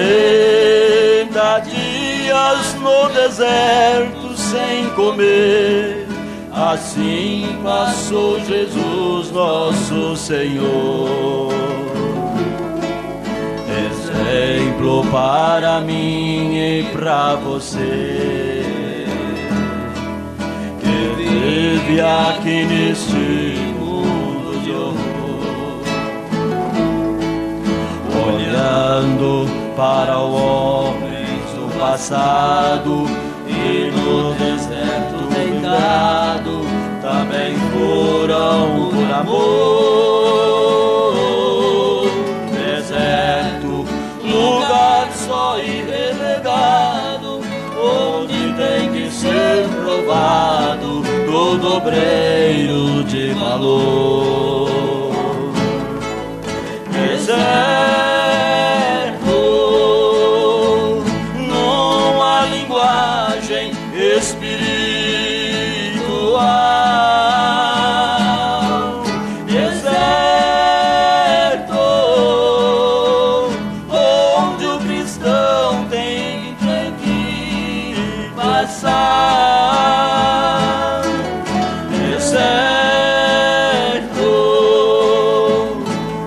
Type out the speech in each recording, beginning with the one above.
40 dias no deserto sem comer, assim passou Jesus nosso Senhor. Exemplo para mim e para você, que vive aqui neste mundo de horror, olhando para o homem do passado e no deserto deitado, também foram por amor. Deserto, lugar só e relegado, onde tem que ser provado todo obreiro de valor. Deserto, não há linguagem espiritual. Deserto, onde o cristão tem que passar. Deserto,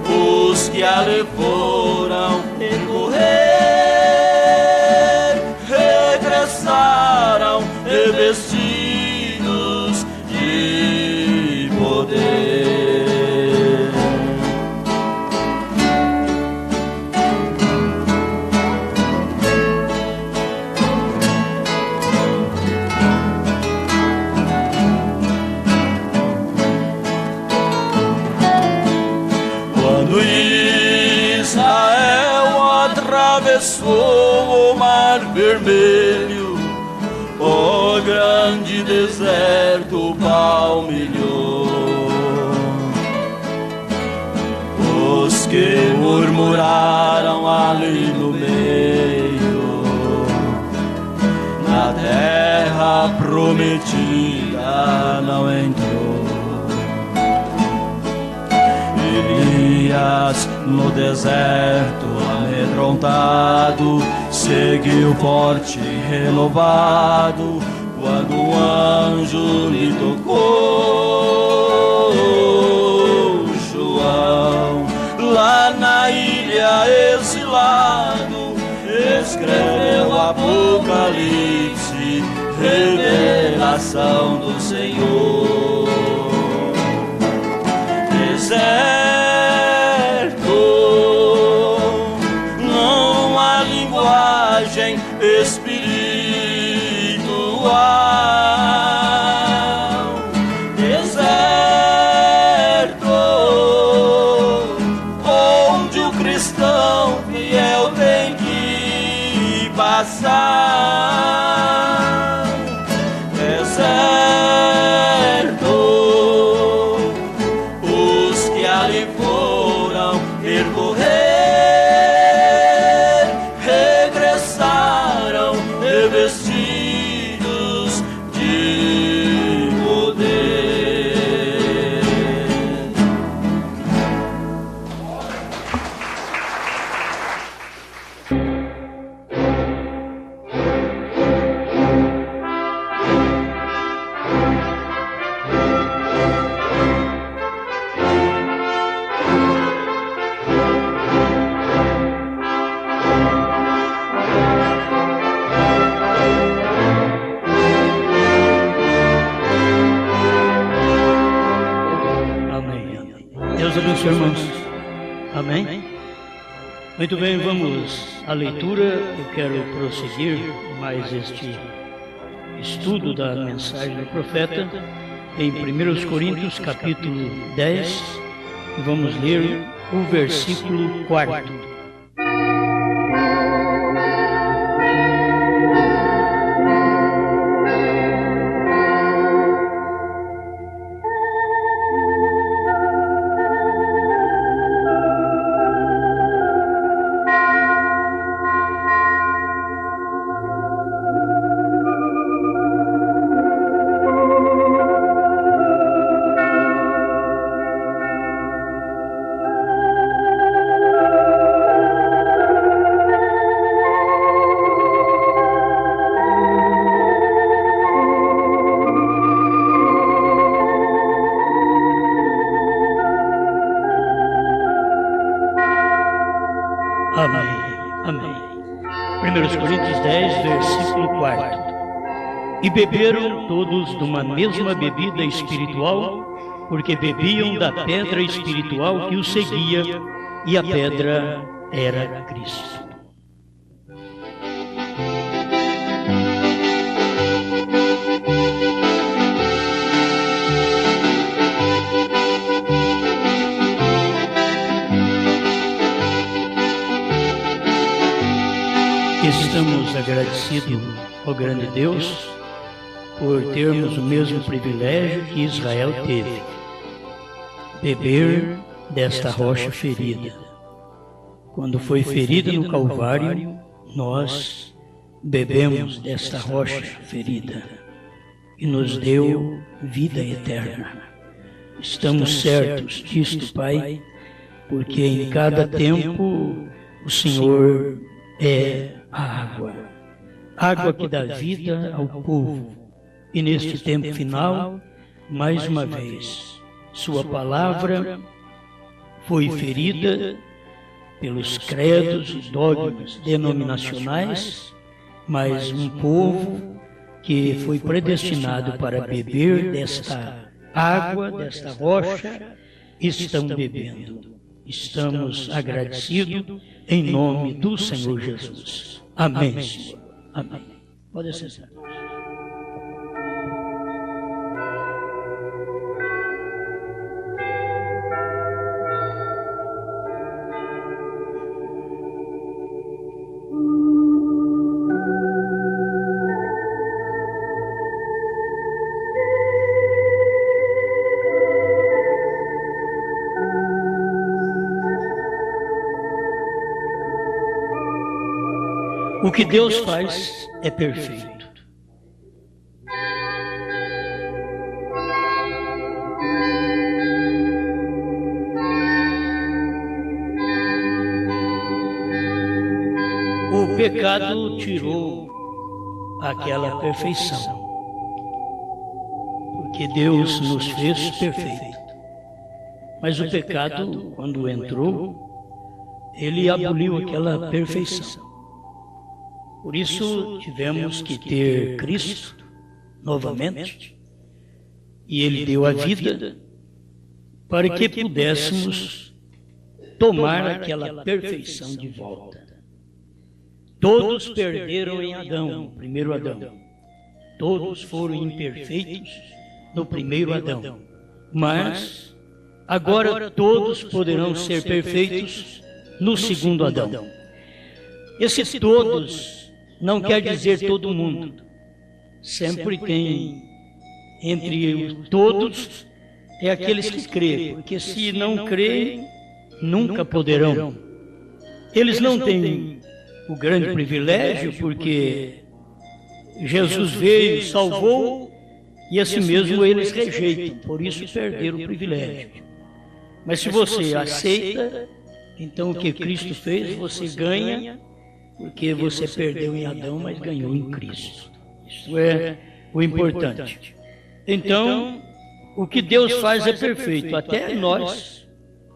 os que ali foram percorrer, regressaram revestidos de poder. Quando Israel atravessou o Mar Vermelho, o grande deserto palmilhou. Os que murmuraram ali no meio, na terra prometida não entrou. Elias no deserto amedrontado seguiu forte e renovado, quando um anjo lhe tocou. João, lá na ilha exilado, escreveu o Apocalipse, revelação do Senhor. Deserto, não há linguagem espiritual. Deserto, onde o cristão fiel tem que passar. Deserto, os que ali foram percorrer, regressaram revestidos de poder. Deus abençoe, irmãos. Amém? Muito bem, vamos à leitura. Eu quero prosseguir mais este estudo da mensagem do profeta em 1 Coríntios capítulo 10. E vamos ler o versículo 4. Amém. 1 Coríntios 10, versículo 4. E beberam todos de uma mesma bebida espiritual, porque bebiam da pedra espiritual que os seguia, e a pedra era Cristo. Estamos agradecidos ao grande Deus por termos o mesmo privilégio que Israel teve, beber desta rocha ferida. Quando foi ferida no Calvário, nós bebemos desta rocha ferida e nos deu vida eterna. Estamos certos disto, Pai, porque em cada tempo o Senhor é a água que dá vida ao povo. E neste tempo final, mais uma vez, sua palavra foi ferida pelos credos e dogmas denominacionais, mas um povo que foi predestinado para beber desta água, desta rocha, estão bebendo. Estamos agradecidos em nome do Senhor Jesus. Amém, Senhor. Amém. Pode sentar. O que Deus faz é perfeito. O pecado tirou aquela perfeição, porque Deus nos fez perfeito. Mas o pecado, quando entrou, ele aboliu aquela perfeição. Por isso tivemos que ter Cristo novamente, e Ele deu a vida para que pudéssemos tomar aquela perfeição de volta. Todos perderam em Adão, o primeiro Adão. Todos foram imperfeitos no primeiro Adão. Mas agora todos poderão ser perfeitos no segundo Adão. Esse todos não quer dizer todo mundo. Sempre tem entre todos é aqueles que creem, porque se não creem, nunca poderão. Eles não têm o grande privilégio, porque Jesus veio, salvou, e assim mesmo eles rejeitam, por isso perderam o privilégio. Mas se você aceita, então o que Cristo fez, você ganha, porque você perdeu em Adão, mas ganhou em Cristo. Isso é o importante. Então, o que Deus faz é perfeito. Até nós,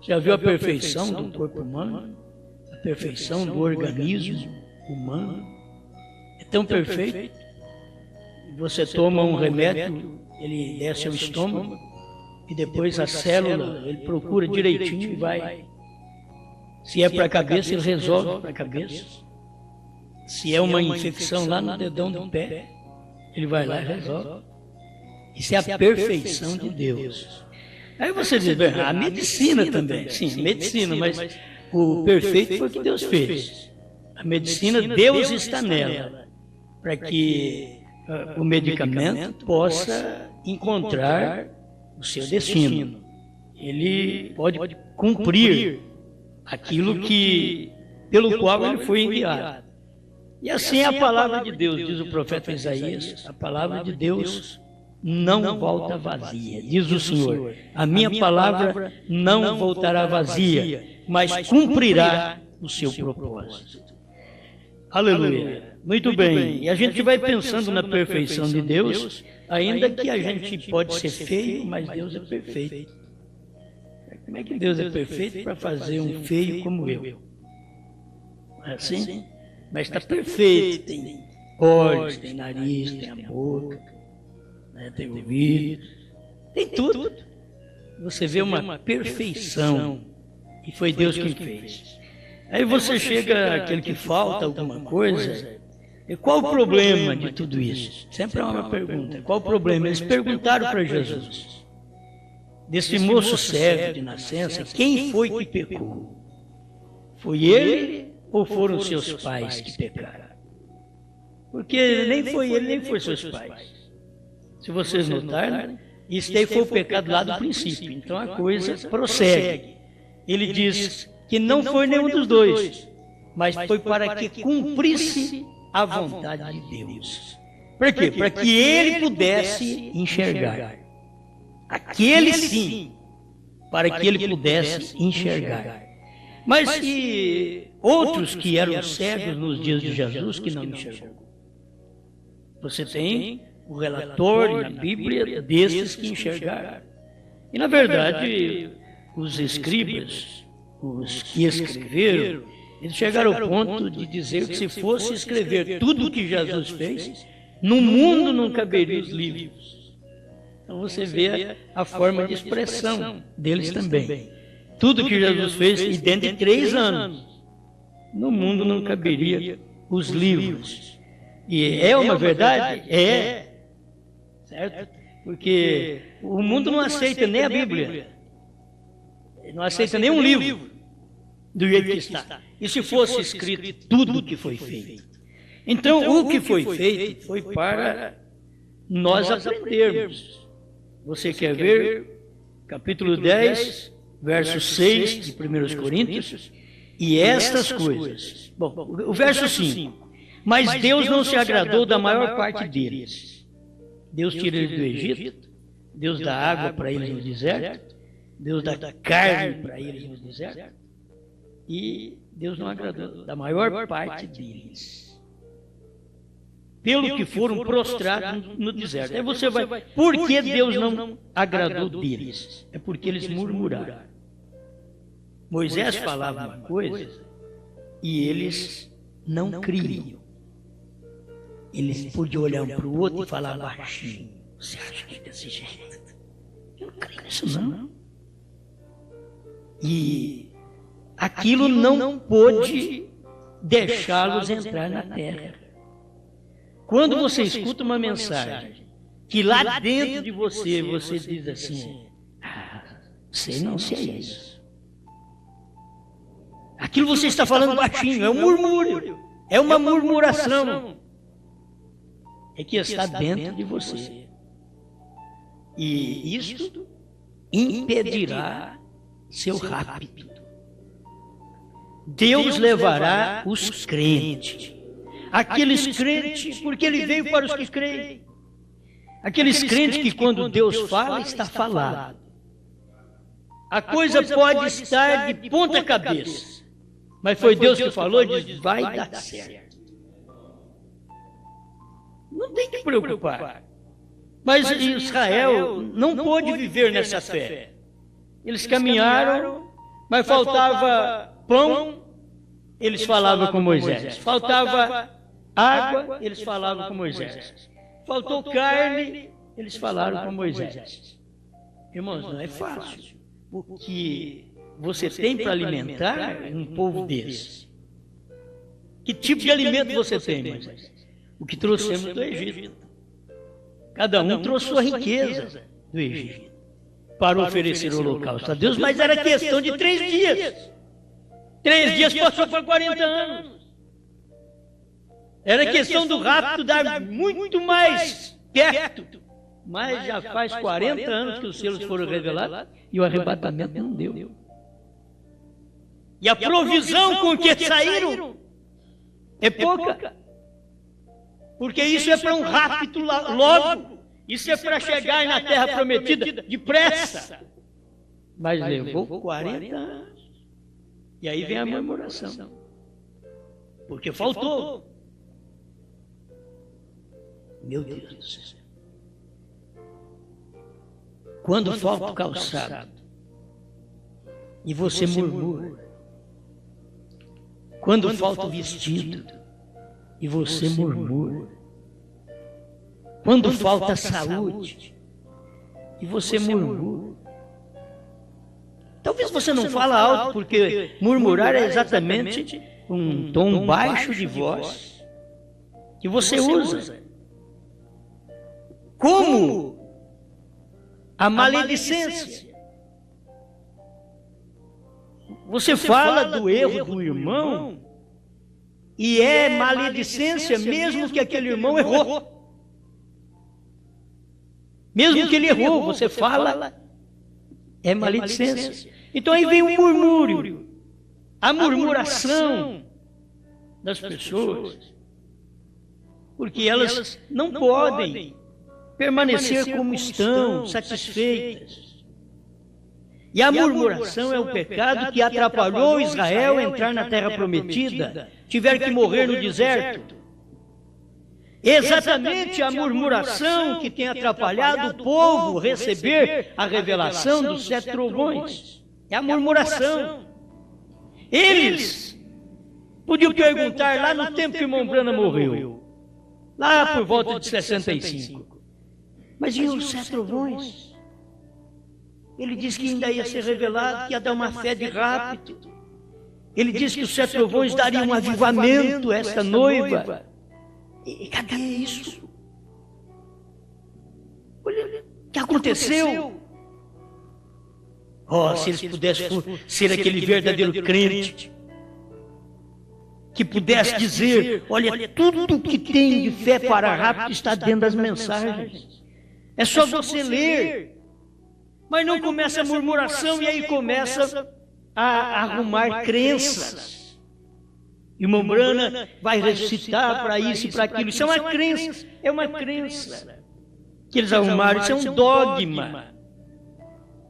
já viu a perfeição do corpo humano? A perfeição do organismo humano? É tão perfeito. Você toma um remédio, ele desce ao estômago, e depois a célula, ele procura direitinho e vai. Se é para a cabeça, ele resolve para a cabeça. Se é uma infecção lá no dedão do pé, ele vai lá e resolve. Isso é a perfeição de Deus. Aí você diz, bem, a medicina também. Sim, medicina, mas o perfeito foi o que Deus fez. A medicina, Deus está nela, para que o medicamento possa encontrar o seu destino. Ele pode cumprir aquilo pelo qual ele foi enviado. E assim é a palavra de Deus, diz o profeta Isaías, a palavra de Deus não volta vazia, diz o Senhor. A minha palavra não voltará vazia, mas cumprirá o seu propósito. Aleluia. Muito bem. E a gente vai pensando na perfeição de Deus, ainda que a gente pode ser feio, mas Deus é perfeito. Como é que Deus é perfeito para fazer um feio como eu? assim, mas está perfeito. Tem olhos, tem nariz, tem a boca, né, tem ouvido, tem tudo. Você vê uma perfeição, e foi Deus quem fez. Aí você chega àquele que falta alguma coisa, e qual o problema de tudo isso? Sempre é uma pergunta, qual o problema? Eles perguntaram para Jesus, desse moço cego de nascença, quem foi que pecou? Foi ele ou foram seus pais que pecaram? Porque nem foi ele, nem foi seus pais. Se vocês notarem, isso daí foi o pecado lá do princípio. Então a coisa prossegue. Ele diz que não foi nenhum dos dois, mas foi para que cumprisse a vontade de Deus. Por quê? Para que ele pudesse enxergar. Aquele sim, para que ele pudesse enxergar. Mas e outros que eram cegos nos dias de Jesus que não enxergou? Você tem o relatório na Bíblia desses que enxergaram. E na verdade, os escribas, os que escreveram, eles chegaram ao ponto de dizer que se fosse escrever tudo o que Jesus fez, no mundo não caberiam os livros. Então você vê a forma de expressão deles também. Tudo que Jesus fez, e dentro de 3 anos, no mundo não caberia os livros. E é uma verdade? É. Certo? Porque o mundo não aceita nem a Bíblia. Não aceita nenhum livro do jeito que está. E se fosse escrito tudo o que foi feito? Então, o que foi feito foi para nós aprendermos. Você quer ver? Capítulo 10, verso 6 de 1 Coríntios. E estas coisas. Bom, o verso 5. Mas Deus não se agradou da maior parte deles. Deus tira eles do Egito, Deus dá água para eles no deserto, Deus dá carne para eles no deserto, e Deus não agradou da maior parte deles. Pelo que foram prostrados no deserto. Aí você vai, por que Deus não agradou deles? É porque eles murmuraram. Moisés falava uma coisa e eles não criam. Eles podiam olhar um para o outro e falar baixinho. Você acha que é desse jeito? Eu não creio nisso não. E aquilo não pôde deixá-los entrar na terra. Quando você escuta uma mensagem que lá dentro de você diz assim, sei não se é isso. Aquilo você está falando baixinho, é um murmúrio, é uma murmuração. É que está dentro de você. E isso impedirá seu rapto. Deus levará os crentes. Aqueles crentes, porque Ele veio para os que creem. Aqueles crentes que quando Deus fala, está falado. A coisa pode estar de ponta cabeça. Mas foi Deus que falou e diz, vai dar certo. Não tem que preocupar. Mas Israel não pôde viver nessa fé. Eles caminharam, mas faltava pão, eles falavam com Moisés. Faltava água, eles falavam com Moisés. Faltou carne, eles falaram com Moisés. Irmãos, não é fácil. O que você tem para alimentar um povo desse? Que tipo de alimento você tem, Moisés? O que trouxemos do Egito. Cada um trouxe sua riqueza do Egito para oferecer o holocausto a Deus, mas era questão de 3 dias. 3 dias passou para 40 anos. Era questão do rapto dar muito mais perto. Mas já faz 40 anos que os selos foram revelados e o arrebatamento não deu. E a provisão com que saíram é pouca. Porque isso é para um rapto logo. Isso é para chegar na terra prometida depressa. Mas levou 40 anos. E aí vem a murmuração. Porque faltou. Meu Deus do céu. Quando falta o calçado e você murmura, quando falta o vestido e você murmura, quando falta saúde e você murmura. Talvez você não fala alto, porque murmurar é exatamente um tom baixo de voz que você usa. Como a maledicência. Você fala do erro do irmão e é maledicência mesmo que aquele irmão errou. Mesmo que ele errou, você fala, é maledicência. Então aí vem o murmúrio, a murmuração das pessoas, porque elas não podem permanecer como estão, satisfeitas. E a murmuração é o pecado que atrapalhou Israel a entrar na terra prometida, tiveram que morrer no deserto. Exatamente a murmuração que tem atrapalhado o povo receber a revelação dos 7 trovões. É a murmuração. Eles podiam perguntar lá no tempo que o irmão Branham morreu, lá por volta de 65. Mas e os 7 trovões? Ele disse que ainda ia ser revelado, que ia dar uma fé de rápido. Ele disse que os 7 trovões dariam um avivamento a esta noiva. E cadê isso? Olha o que aconteceu. Oh, se eles pudessem ser aquele verdadeiro crente, que pudesse dizer, olha, tudo que tem de fé para rápido está dentro das mensagens. É só você ler. Mas não começa a murmuração e aí começa a arrumar crenças. E o irmão Branham vai ressuscitar para isso e para aquilo. Isso é uma crença, que eles arrumaram, isso é um dogma.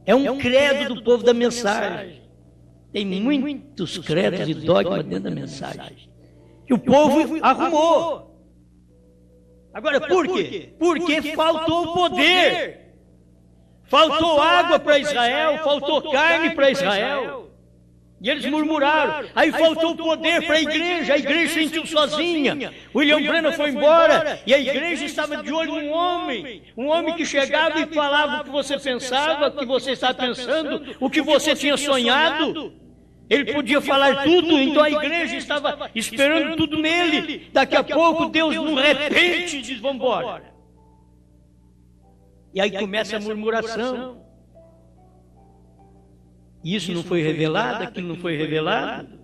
É um credo do povo da mensagem. Tem muitos credos e dogmas dentro da mensagem. Que o povo arrumou. Agora, por quê? Porque faltou o poder. Faltou água para Israel, faltou carne para Israel. E eles murmuraram. Aí faltou o poder para a igreja sentiu sozinha. William Branham foi embora e a igreja estava de olho num homem. Um homem que chegava e falava o que você pensava, o que você estava pensando, o que você tinha sonhado. Ele podia falar tudo, então a igreja estava esperando tudo nele. Daqui a pouco Deus, num repente, diz, vamos embora. E aí começa a murmuração. Isso não foi revelado, aquilo não foi revelado.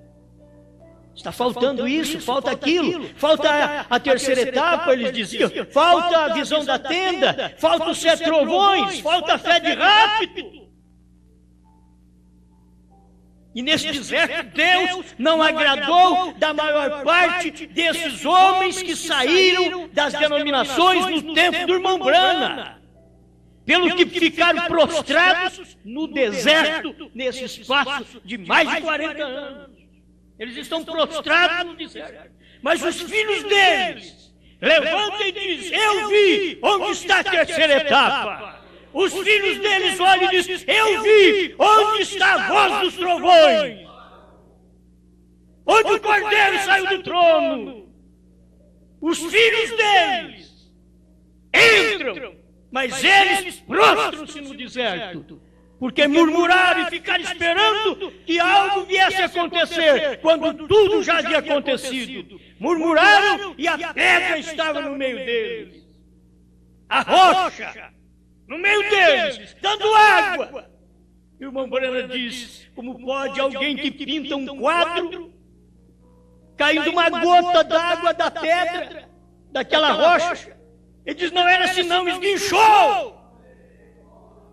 Está faltando isso, falta aquilo, falta a terceira etapa, eles diziam. Falta a visão da tenda, falta os 7 trovões, falta a fé de rápido. E nesse deserto, Deus não agradou da maior parte desses homens que saíram das denominações no tempo do irmão Branham. Pelo que ficaram prostrados no deserto, nesse espaço de mais de 40 anos. Eles estão prostrados no deserto. Mas os filhos deles levantam e dizem, eu vi onde está a terceira etapa. Os filhos deles olham e dizem, eu vi onde está a voz dos trovões. Onde o cordeiro saiu do trono. Os filhos deles entram. Mas eles prostram-se no deserto, porque murmuraram e ficaram esperando que algo viesse a acontecer, quando tudo já havia acontecido. Murmuraram e a pedra estava no meio deles. A rocha, no meio deles, dando água. E o irmão Branham diz, como pode alguém que pinta um quadro, caindo uma gota d'água da pedra, daquela rocha, ele diz, não era senão, esguinchou.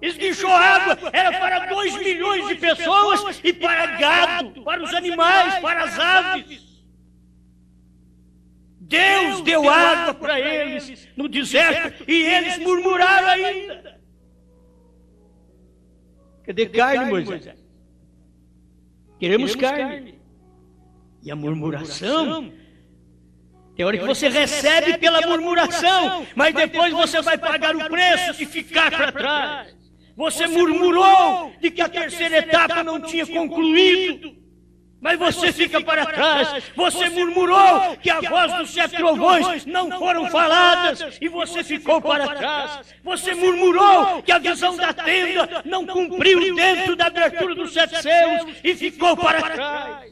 Esguinchou água, era para 2 milhões de pessoas e para gado, para os animais, para as aves. Deus deu água para eles no deserto e eles murmuraram ainda. Cadê carne, Moisés? Queremos carne. E a murmuração... Tem hora que você recebe pela murmuração, mas depois você vai pagar o preço de ficar para trás. Você murmurou de que a terceira etapa não tinha concluído. Mas você fica para trás. Você murmurou que a voz dos 7 trovões não foram faladas e você ficou para trás. Você murmurou que a visão da tenda não cumpriu dentro da abertura dos 7 céus e ficou para trás.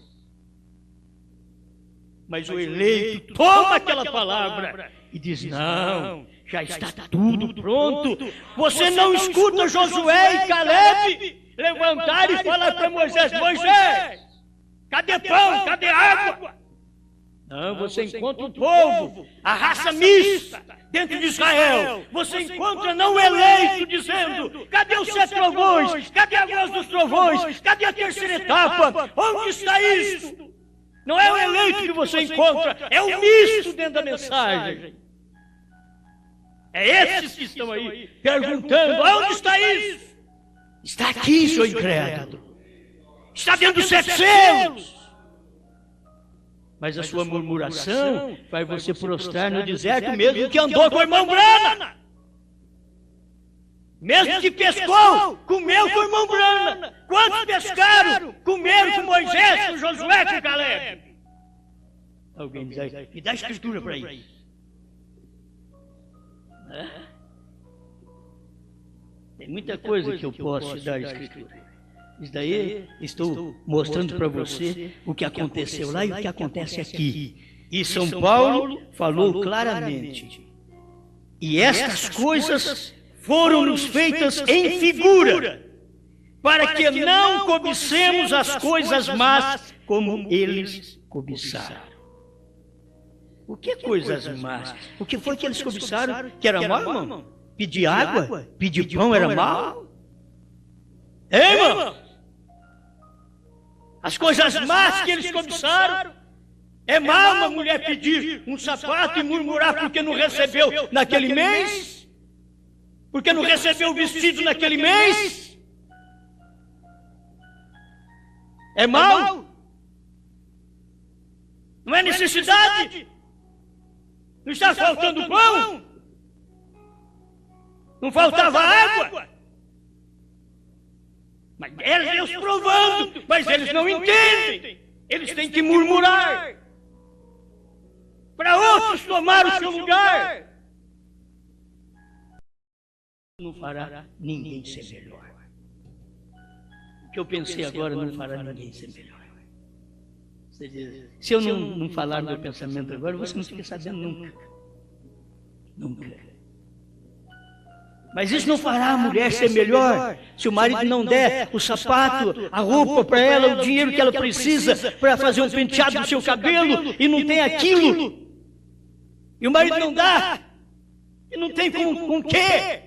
Mas o eleito toma aquela palavra e diz: não, já está tudo pronto. Você não escuta Josué e Caleb levantar e falar para Moisés: Moisés, cadê pão? Cadê água? Não, você encontra o povo, a raça mista dentro de Israel. Você encontra não eleito dizendo: cadê os 7 trovões? Cadê a voz dos trovões? Cadê a terceira etapa? Onde está isso? Não é o eleito que você encontra, é o misto dentro da mensagem. É esses que estão aí perguntando: onde está isso? Está aqui, seu incrédulo. Está dentro dos 7 selos. Mas a sua murmuração faz você prostrar no deserto, mesmo que andou com o irmão Brana. Mesmo que pescou, comeu com o irmão Brana. Quantos pescaram, comeram com Moisés, com Josué, com Caleb? Alguém diz aí: me dá a escritura para isso. Tem muita coisa que eu posso te dar a escritura. Isso daí estou mostrando para você o que aconteceu lá e o que acontece aqui. E São Paulo falou claramente: e estas coisas foram-nos feitas em figura, para que não cobicemos as coisas más como eles cobiçaram. O que é coisas más? O que foi que eles cobiçaram que era mal, irmão? Pedir água? Pedir pão era mal? Ei, irmão? As coisas más que eles cobiçaram. É mal uma mulher pedir um sapato e murmurar porque não recebeu naquele mês? Porque não recebeu o vestido naquele mês? É mal? Não é necessidade? Não está faltando pão? Não faltava água? Mas era Deus provando, mas eles não entendem. Eles têm que murmurar para outros tomar o seu lugar. Não fará ninguém ser melhor. O que eu pensei agora não fará ninguém ser melhor. Você diz: se eu não falar meu pensamento agora, você não fica sabendo nunca. Nunca. Mas isso não fará a mulher ser melhor se o marido não der o sapato, a roupa para ela, o dinheiro que ela precisa para fazer um penteado no seu cabelo e não tem aquilo. E o marido não dá. E não tem com o quê?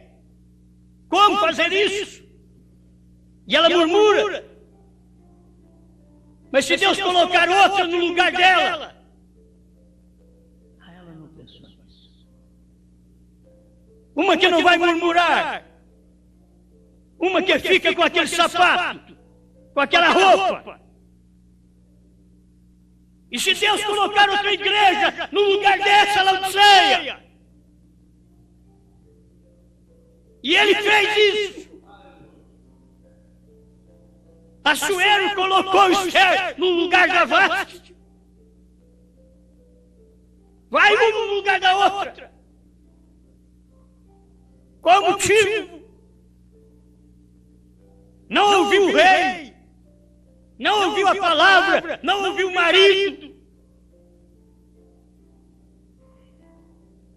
Como fazer isso? E ela murmura. Mas se Deus colocar outra no lugar dela, ela não pensou nisso. Uma que não vai murmurar. Uma que fica com aquele sapato, com aquela roupa. E se Deus colocar outra igreja no lugar dessa Laodiceia, e Ele fez isso. Assuero colocou Esther no lugar da Vaste. Vai uma no lugar da outra. Qual o motivo? Não ouviu o rei, não ouviu a palavra, não ouviu o marido.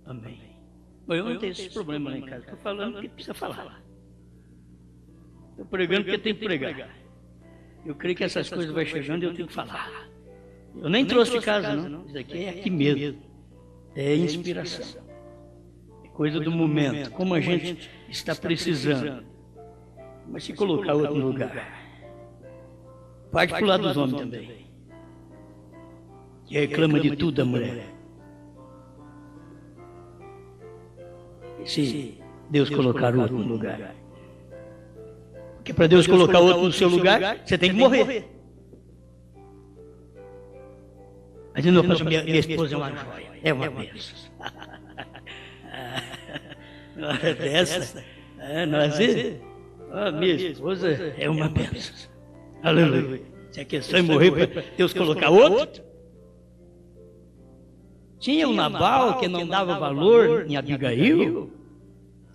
Amém. Eu não tenho esse problema lá em casa. Estou falando porque precisa falar. Estou pregando porque tem que pregar. Eu creio que essas coisas vão chegando e eu tenho que falar. Eu nem trouxe de casa, não. Isso aqui é aqui mesmo. É inspiração. É coisa do momento. Como a gente está precisando. Mas se colocar outro no lugar. Parte para o lado dos homens também. Que reclama de tudo a mulher. Se Deus colocar outro no lugar. Porque para Deus colocar outro no seu lugar, você tem que morrer. Mas não, minha esposa é uma joia, é uma bênção. Na hora dessa, minha esposa é uma bênção. Aleluia. Se a questão é morrer para Deus colocar outro. Tinha o Nabal que não dava valor em Abigail.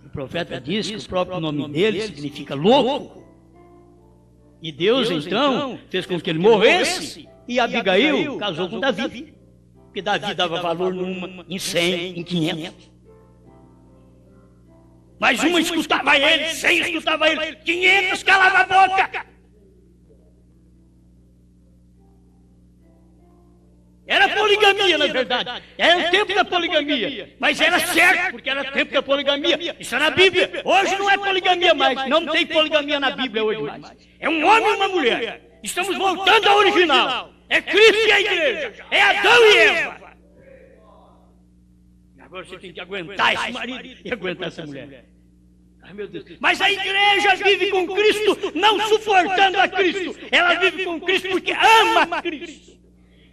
O profeta diz que o próprio nome dele significa louco. E Deus então fez com que ele morresse. E Abigail casou com Davi. Porque Davi dava valor numa, em 100, em 500. Mas uma escutava ele, 100 escutava ele, 500 calava a boca. Era poligamia, na verdade. Era o tempo da poligamia. Mas era certo, porque era o tempo da poligamia. Isso é na Bíblia. Hoje não é poligamia mais. Não tem poligamia na Bíblia hoje mais. É um homem e uma mulher. Estamos voltando ao original. É Cristo e a igreja. É Adão e Eva. Agora você tem que aguentar esse marido e aguentar essa mulher. Ai, meu Deus. Mas a igreja vive com Cristo, não suportando a Cristo. Ela vive com Cristo porque ama Cristo.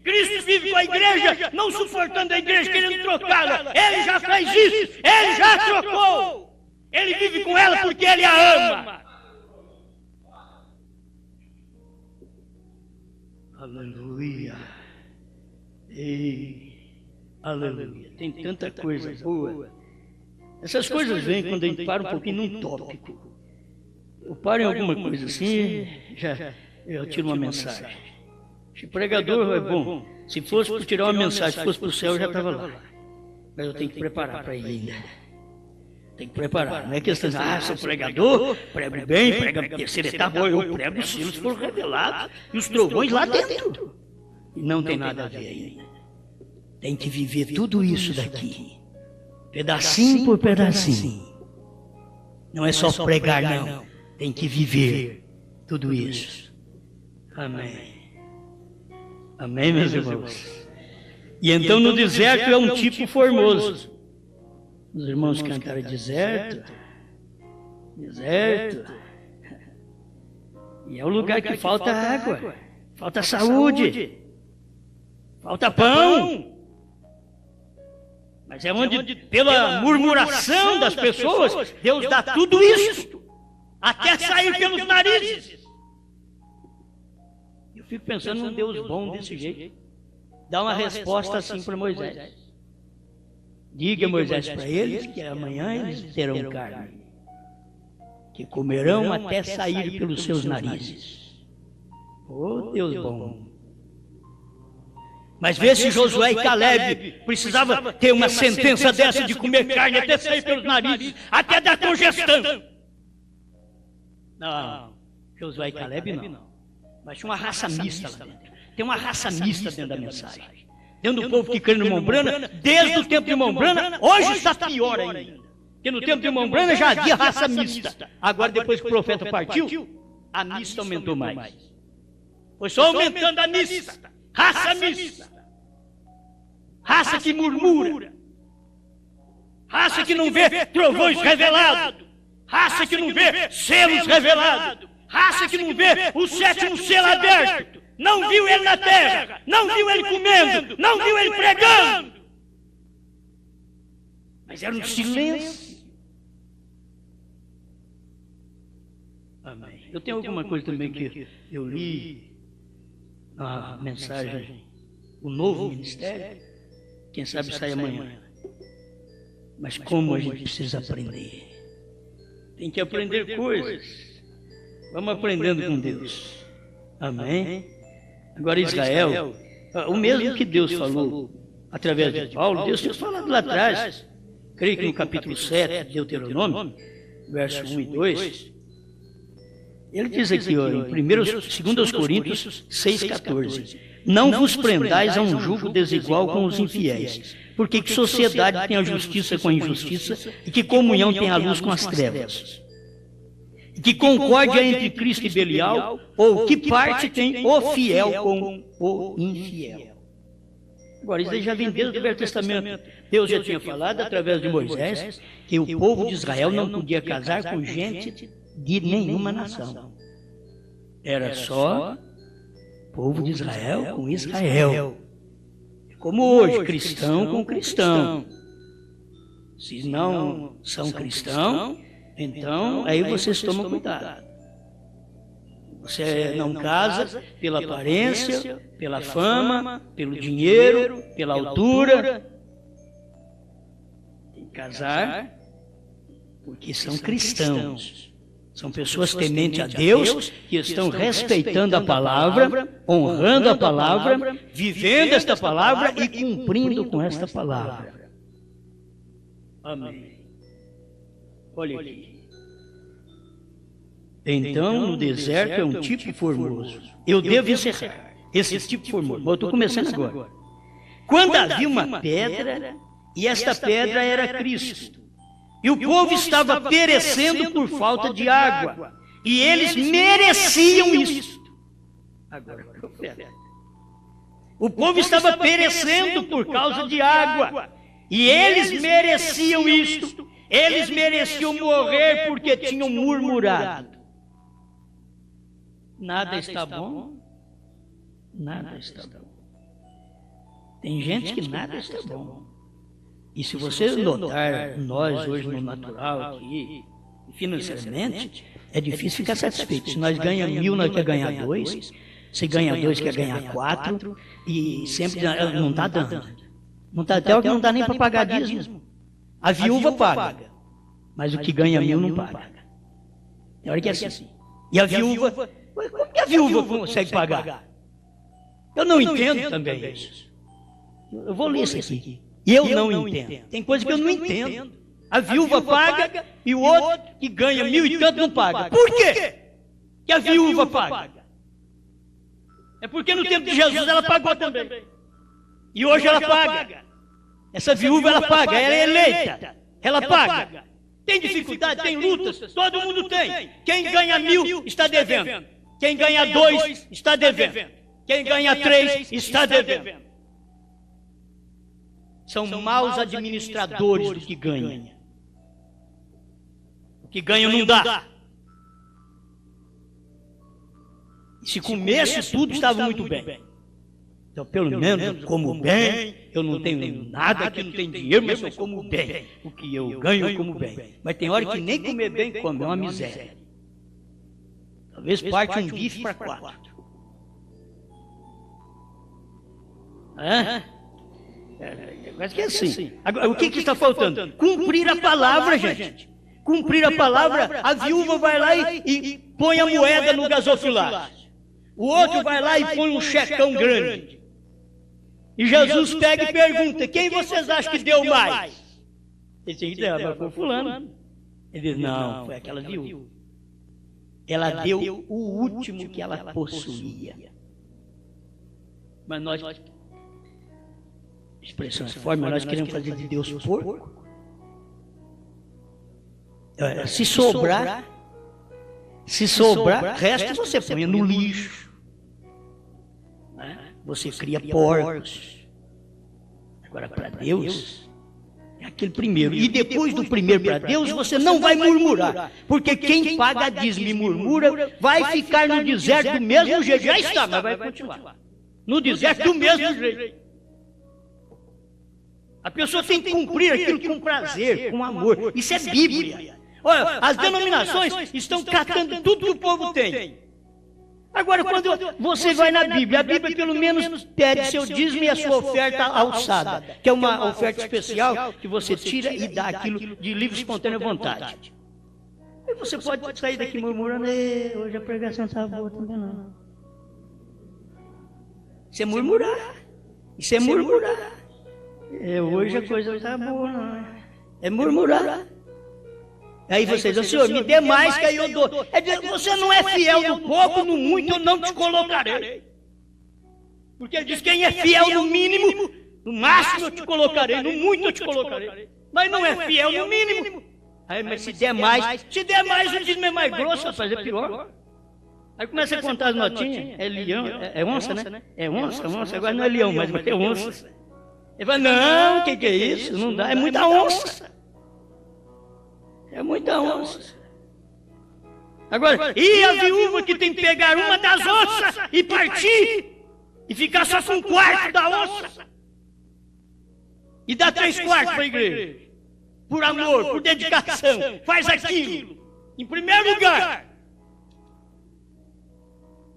Cristo vive com a igreja, não suportando a igreja, querendo trocá-la. Ele já fez isso, ele já trocou. Ele vive com ela porque ele a ama. Aleluia. Ei, aleluia. Tem tanta coisa boa. Essas coisas vêm quando a gente para um pouquinho num tópico. Eu paro em alguma coisa assim, já eu tiro uma mensagem. Se pregador é bom. Se fosse para tirar uma mensagem, se fosse para o céu, eu já estava lá. Mas eu tenho que preparar para ir ainda. Tem que preparar. Não é questão de, sou pregador, prego bem, prego terceira etapa. Eu prego os sinos foram revelados e os trovões lá dentro. E não tem nada a ver ainda. Tem que viver tudo isso daqui. Pedacinho por pedacinho. Não é só pregar, não. Tem que viver tudo isso. Amém. Amém, meus irmãos? E então no deserto é um tipo formoso. Os irmãos cantaram deserto, deserto. E é o lugar que falta água, falta saúde, falta pão. Mas é onde, pela murmuração das pessoas, Deus dá tudo isso, até sair pelos narizes. Eu fico pensando num Deus bom desse jeito. Dá uma resposta assim para Moisés. Diga, Moisés, para eles que amanhã eles terão carne, que comerão até sair pelos seus narizes. Oh, Deus bom. Mas vê se Josué e Caleb precisavam ter uma sentença dessa de comer carne até sair pelos narizes, até dar congestão. Não, Josué e Caleb não. Mas tinha uma raça mista lá dentro. Tem uma raça mista dentro da mensagem. Dentro do povo que crê no Mombrana, desde o tempo de Mombrana, hoje está pior ainda. Porque no tempo de Mombrana já havia raça mista. Agora, depois que o profeta partiu, a mista aumentou mais. Foi só aumentando a mista. Raça mista. Raça que murmura. Raça que não vê trovões revelados. Raça que não vê selos revelados. Raça que não vê o sétimo selo aberto. Não viu ele na terra. Não viu ele comendo. Não viu ele pregando. Mas era um silêncio. Amém. Eu tenho alguma coisa também que eu li na mensagem, o novo ministério. Quem sabe sai amanhã. Mas como a gente precisa aprender. Tem que aprender coisas. Vamos aprendendo com Deus. Amém? Agora Israel, o mesmo que Deus falou através de Paulo, Deus tinha falado lá atrás. Creio que no capítulo 7 de Deuteronômio, verso 1 e 2, ele diz aqui, ó, em 2 Coríntios 6,14: não vos prendais a um jugo desigual com os infiéis, porque que sociedade tem a justiça com a injustiça, e que comunhão tem a luz com as trevas? Que concórdia entre Cristo e Belial, ou que parte tem o fiel com o infiel? Agora, isso aí já vem desde o Velho Testamento. Deus já tinha falado, através de Moisés, que o povo de Israel não podia casar com gente de nenhuma nação. Era só povo de Israel com Israel. Como hoje, cristão com cristão. Se não são cristãos, então aí vocês tomam cuidado. Você não casa pela aparência, pela fama, pelo dinheiro, pela altura. Tem que casar porque são cristãos. São pessoas tementes a Deus, que estão respeitando a palavra, honrando a palavra, vivendo esta palavra e cumprindo com esta palavra. Amém. Olha aqui. Então, no deserto é um tipo formoso. Eu devo encerrar esse tipo formoso. Eu estou começando agora. Quando havia uma pedra, e esta pedra era Cristo, e o povo estava perecendo por falta de água, e eles mereciam isso. Agora, o povo estava perecendo por causa de água, e eles mereciam isto. Eles mereciam morrer porque tinham murmurado. Nada está bom, nada está bom. Tem gente que nada está bom. E se você notar, nós hoje no natural aqui, financeiramente, é difícil ficar satisfeito. Se nós ganhamos 1.000, nós quer ganhar 2. Se ganha 2, quer ganhar 4. E sempre não está dando. Não tá, até o que não dá nem para pagar dízimo. A viúva paga, mas o que ganha 1.000 não paga. Tem hora que é assim. E a viúva, como que a viúva consegue pagar? Eu não entendo também isso. Eu vou ler isso aqui. Eu não entendo. Tem coisa que eu não entendo. A viúva paga e o outro que ganha 1.000 e tanto não paga. Por quê que a viúva paga? É porque no tempo de Jesus ela pagou também. E hoje ela paga. Essa viúva ela paga, ela é eleita. Ela paga. Tem dificuldade, tem lutas, todo mundo tem. Quem ganha 1.000 está devendo. Quem ganha 2 está devendo. Quem ganha 3 está devendo. São maus administradores do que ganham. O que ganham não dá. Se comesse tudo, estava muito bem. Então, pelo menos, eu como bem, eu não tenho nada aqui, não tenho dinheiro, mas eu como bem. O que eu ganho, eu como bem. Mas tem hora que nem comer bem come, é uma miséria. Talvez parte um bife para 4. Mas que é assim. Agora, o que está faltando? Cumprir a palavra, gente. Cumprir a palavra, a viúva vai lá e põe a moeda no gasofilácio. O outro vai lá e põe um checão grande. E Jesus pega e pergunta, quem vocês acham que deu mais? Ele diz, foi fulano. Ele diz, não, foi aquela viúva. Ela deu o último que ela possuía. Mas nós, expressões fortes, mas nós queremos fazer de Deus porco. Se sobrar, resto você põe no lixo. Você cria porcos. Agora, para Deus, é aquele primeiro. E depois do primeiro para Deus, você não vai murmurar. Porque quem paga dízimo e murmura, vai ficar no deserto do mesmo jeito. Já está, mas vai continuar. No deserto do mesmo jeito. A pessoa tem que cumprir aquilo com prazer, com amor. Isso é Bíblia. Olha, as denominações estão catando tudo que o povo tem. Agora, quando você vai na Bíblia, a Bíblia pelo menos pede seu dízimo e a sua oferta alçada, que é uma oferta especial que você tira e dá aquilo de livre e espontânea vontade. E você pode sair daqui murmurando, hoje a pregação está boa também não. Isso é murmurar. Isso é murmurar. Hoje a coisa não está boa não. É murmurar. Aí você diz, Senhor, me dê mais que aí eu dou. É dizer, você não é fiel no pouco, no muito eu não te colocarei. Porque ele diz, quem é fiel no mínimo, no máximo eu te colocarei, no muito eu te colocarei. Mas não é fiel no mínimo. Aí, mas se der mais, o dízimo é mais grosso, rapaz, é pior. Aí começa a contar as notinhas, é leão, é onça, né? É onça, agora não é leão, mas é onça. Ele fala, não, o que é isso? Não dá, é muita onça. É muita onça. Agora, e a viúva que tem que pegar uma das onças e partir e ficar só com um quarto da onça e dar 3/4 para a igreja? Por amor, por dedicação, faz aquilo. Em primeiro lugar.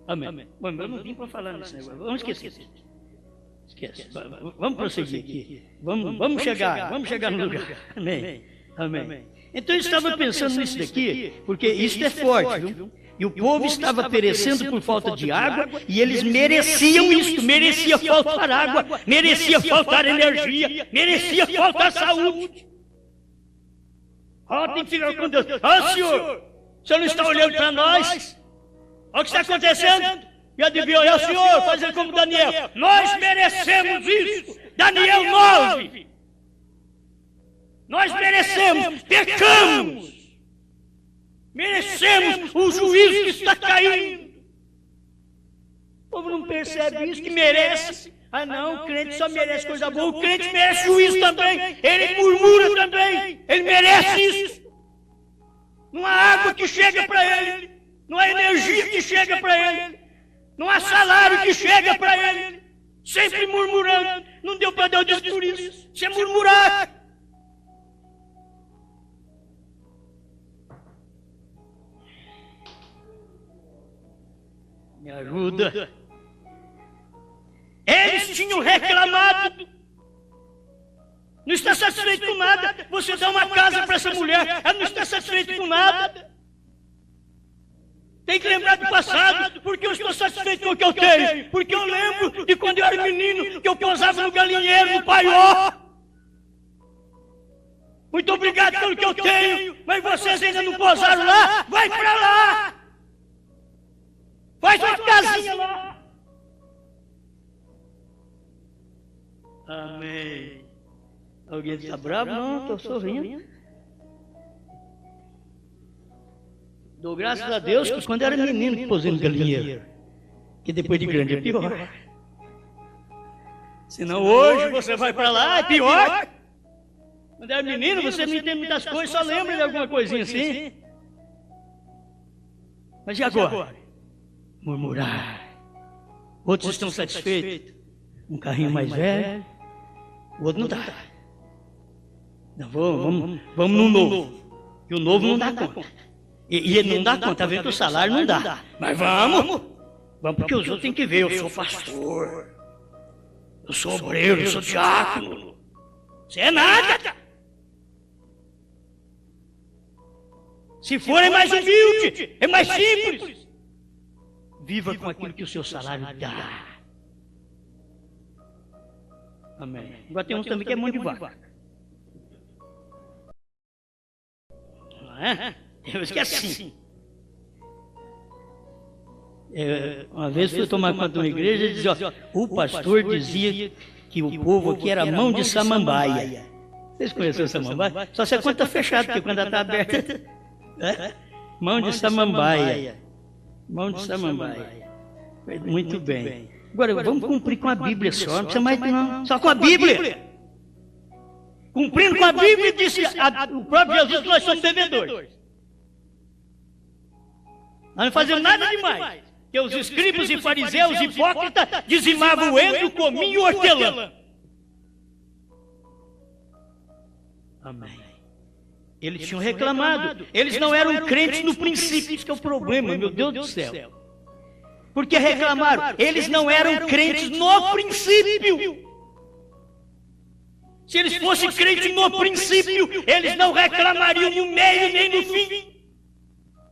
Amém. Bom, eu não vim para falar nesse negócio. Vamos esquecer. Esquece. Vamos prosseguir aqui. Vamos chegar no lugar. Amém. Amém. Então eu estava pensando nisso daqui, porque isso é forte, viu? E o povo estava perecendo por falta de água, e eles mereciam isso, merecia faltar água, merecia faltar energia, merecia faltar saúde. Tem que ficar com Deus. Senhor, o senhor não está olhando para nós? Olha o que está acontecendo. E adivinha, olha o senhor, fazendo como Daniel. Nós merecemos isso. Daniel 9. Nós merecemos, pecamos. Merecemos o juízo que está caindo. O povo não percebe isso, que merece. Não, o crente só merece coisa boa. O crente merece juízo também. Ele murmura também. Ele merece isso. Não há água que chega para ele. Não há energia que chega para ele. Não há salário que chega para ele. Sempre murmurando. Não deu para Deus por isso. Você murmurar. Me ajuda. Eles tinham reclamado. Não está satisfeito com nada. Você dá uma casa para essa mulher, ela não está satisfeita com nada. Tem que lembrar do passado, porque eu estou satisfeito com o que eu tenho. Porque eu lembro de quando eu era menino, que eu pousava no galinheiro, no paió. Muito obrigado pelo que eu tenho, mas vocês ainda não pousaram lá? Vai para lá! Faz uma casinha lá! Amém. Alguém está bravo? Não, estou sorrindo. Dou graças a Deus que quando eu era menino que posei no galinheiro, que depois de grande é pior. Senão hoje você vai para lá, é pior. Quando era menino você não entende muitas coisas, só lembra de alguma coisinha assim. Mas e agora? Murmurar. Outros estão satisfeitos. Um carrinho mais velho, o outro não dá. Não, vamos no novo. E o novo não dá conta. E ele não dá conta, tá vendo que o salário não dá. Mas vamos porque os outros têm que ver. Eu sou pastor, eu sou obreiro, eu sou diácono. Você é nada. Se for, é mais humilde, é mais simples. Viva com aquilo que o seu salário dá. Amém. Agora tem uns também que é mão de vaca. Não é? Tem uns que é assim. Uma vez fui tomar conta de uma igreja e dizia, o pastor dizia que o povo aqui era mão de samambaia. Vocês conhecem o samambaia? Só se a conta está fechada, porque quando ela está aberta... Mão de samambaia. Mão de samambaia. Muito bem. Agora, vamos cumprir com a Bíblia só, não precisa mais não. Só com a Bíblia. Cumprindo com a Bíblia, disse o próprio Jesus que nós somos devedores. Nós não fazemos nada demais. Que os escribas e fariseus hipócritas dizimavam o endro, o cominho e o hortelã. Amém. Eles tinham reclamado. Eles não eram crentes no princípio. Isso que é o problema, meu Deus do céu. Porque reclamaram. Eles não eram crentes no princípio. Se eles fossem crentes no princípio, eles não reclamariam no meio nem no fim.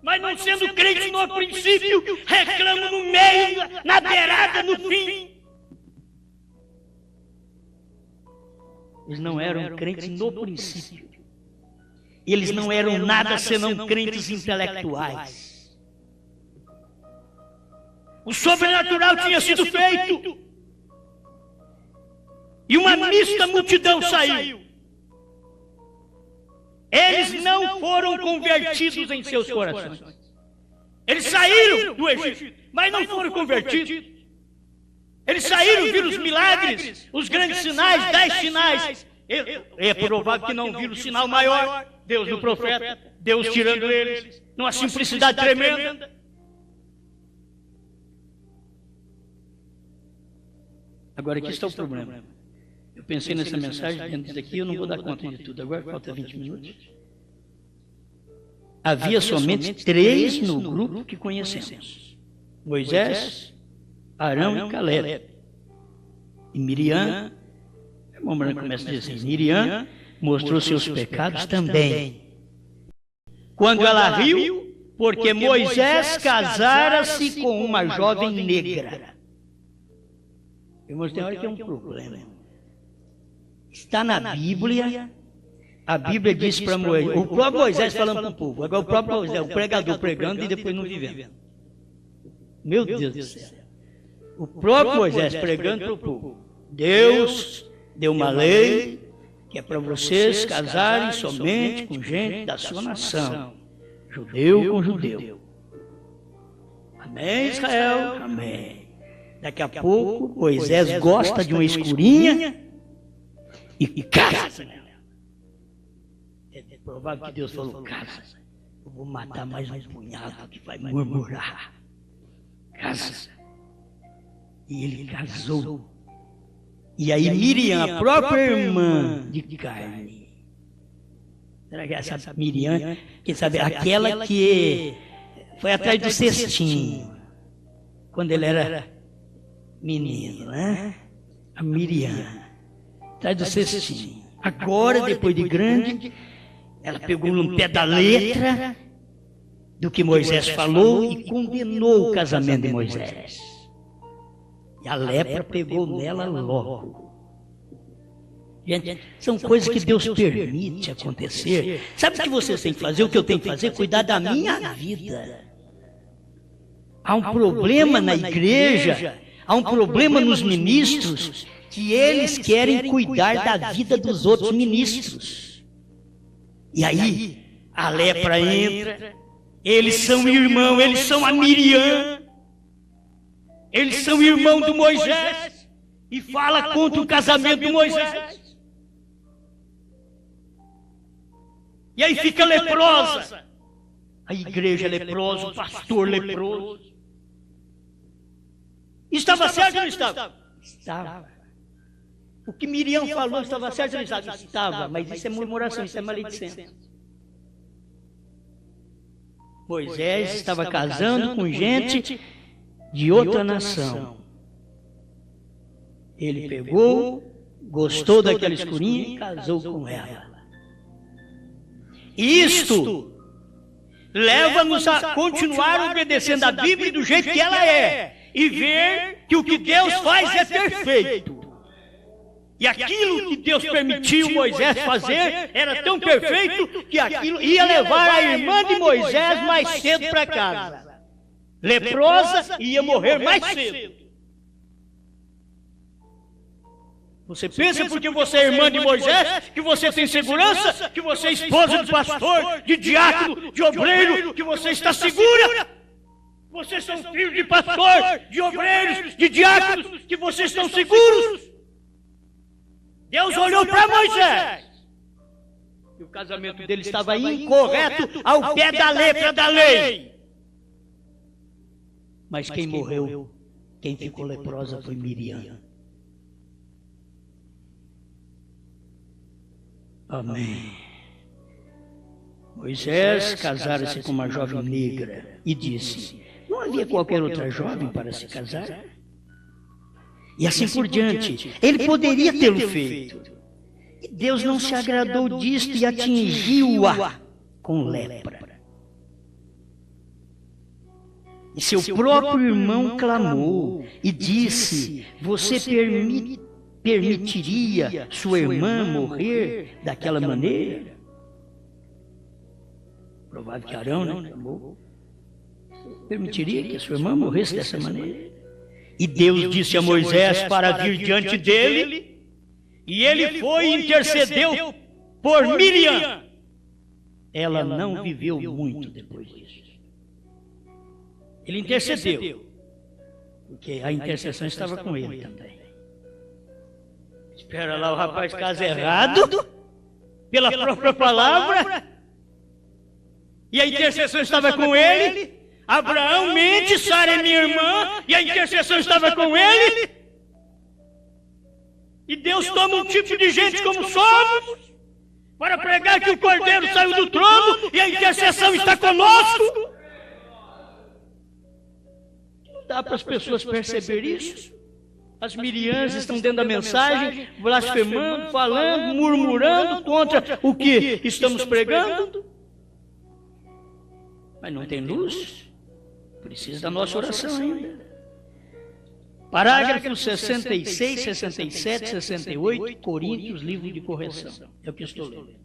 Mas não sendo crentes no princípio, reclamam no meio, na beirada, no fim. Eles não eram crentes no princípio. Eles não eram nada senão crentes intelectuais. O sobrenatural tinha sido feito. E uma mista multidão saiu. Eles não foram convertidos em seus corações. Eles saíram do Egito, mas não foram convertidos. Eles saíram, viram os milagres, os grandes sinais, 10 sinais. É provável que não viram o sinal maior. Deus no profeta, Deus tirando eles, numa simplicidade tremenda. Agora aqui está o problema. Eu pensei nessa mensagem, dentro daqui eu não vou dar conta de tudo. Agora falta 20 minutos. Havia somente 3 no grupo que conhecemos. Moisés, Arão e Caleb. E Miriam, o irmão começa a dizer assim, Miriam mostrou seus pecados também. Quando ela riu, porque Moisés casara-se com uma jovem negra. Irmãos, tem hora que é um problema. Está na Bíblia, a Bíblia diz para Moisés, o próprio Moisés falando para o povo, agora o próprio Moisés, o pregador pregando e depois não vivendo. Meu Deus do céu. O próprio Moisés pregando para o povo. Deus deu uma lei que é para vocês casarem somente com gente da sua nação. Judeu com judeu. Amém, Israel? Amém. Daqui a pouco, Moisés gosta de uma escurinha e casa nela. É provável que Deus falou, casa. Eu vou matar mais um punhado que vai murmurar. Casa. E ele casou. E aí Miriam, a própria irmã de carne. Será que essa Miriam, quem sabe, aquela que foi atrás do cestinho, quando ele era menino, né? A Miriam, atrás do cestinho. Agora, depois de grande, ela pegou no pé da letra do que Moisés falou e condenou o casamento de Moisés. E a lepra pegou nela logo. Gente, são coisas que Deus permite acontecer. Sabe o que vocês têm que fazer? O que eu tenho que fazer? Cuidar da minha vida. Há um problema na igreja, há um problema nos ministros, que eles querem cuidar da vida dos outros ministros. E aí, a lepra entra, eles são irmãos, eles são a Miriam. Eles são irmãos do Moisés e fala contra o casamento do Moisés. E aí fica leprosa. A igreja é leprosa, o pastor leproso. Estava certo ou não estava? Estava. O que Miriam falou estava certo ou não estava? Estava, mas isso é murmuração, isso é maledicência. Moisés estava casando com gente de outra nação. Ele pegou, gostou daquela escurinha e casou com ela. Isto leva-nos a continuar obedecendo a Bíblia do jeito que ela é e ver que o que Deus faz é perfeito. E aquilo que Deus permitiu Moisés fazer era tão perfeito que aquilo ia levar a irmã de Moisés mais cedo para casa. Leprosa ia morrer mais cedo. Você pensa porque você é irmã de Moisés, que você tem segurança, que você é esposa de pastor, de diácono, de obreiro, que você está segura? Vocês são filhos de pastor, de obreiros, de diáconos, que vocês estão seguros? Deus olhou para Moisés. E o casamento dele estava incorreto ao pé da letra da lei. Mas quem morreu, quem ficou leprosa foi Miriam. Amém. Moisés casara-se com uma jovem negra e disse, não havia qualquer outra jovem para se casar? E assim por diante. Ele poderia tê-lo feito. E Deus não se agradou disto e atingiu-a com lepra. E seu próprio irmão clamou e disse, você permitiria sua irmã morrer daquela maneira? Provável que Arão, né? Clamou. Permitiria que a sua irmã morresse dessa maneira? E Deus disse a Moisés para vir diante dele, e ele foi e intercedeu por Miriam. Ela não viveu muito depois disso. Ele intercedeu, porque a intercessão estava com ele também. Espera lá, o rapaz casa errado, pela própria palavra, e a intercessão estava com ele. Abraão mente, Sara é minha irmã, e a intercessão estava com ele. E Deus toma um tipo de gente como somos, para pregar que o Cordeiro saiu do trono, e a intercessão está conosco. dá para as pessoas perceberem isso. As Miriams estão dentro da mensagem, blasfemando, falando, murmurando contra o que estamos pregando. Mas não tem luz. Precisa da nossa oração ainda. Parágrafos 66, 67, 68, Coríntios, livro de correção. É o que estou lendo.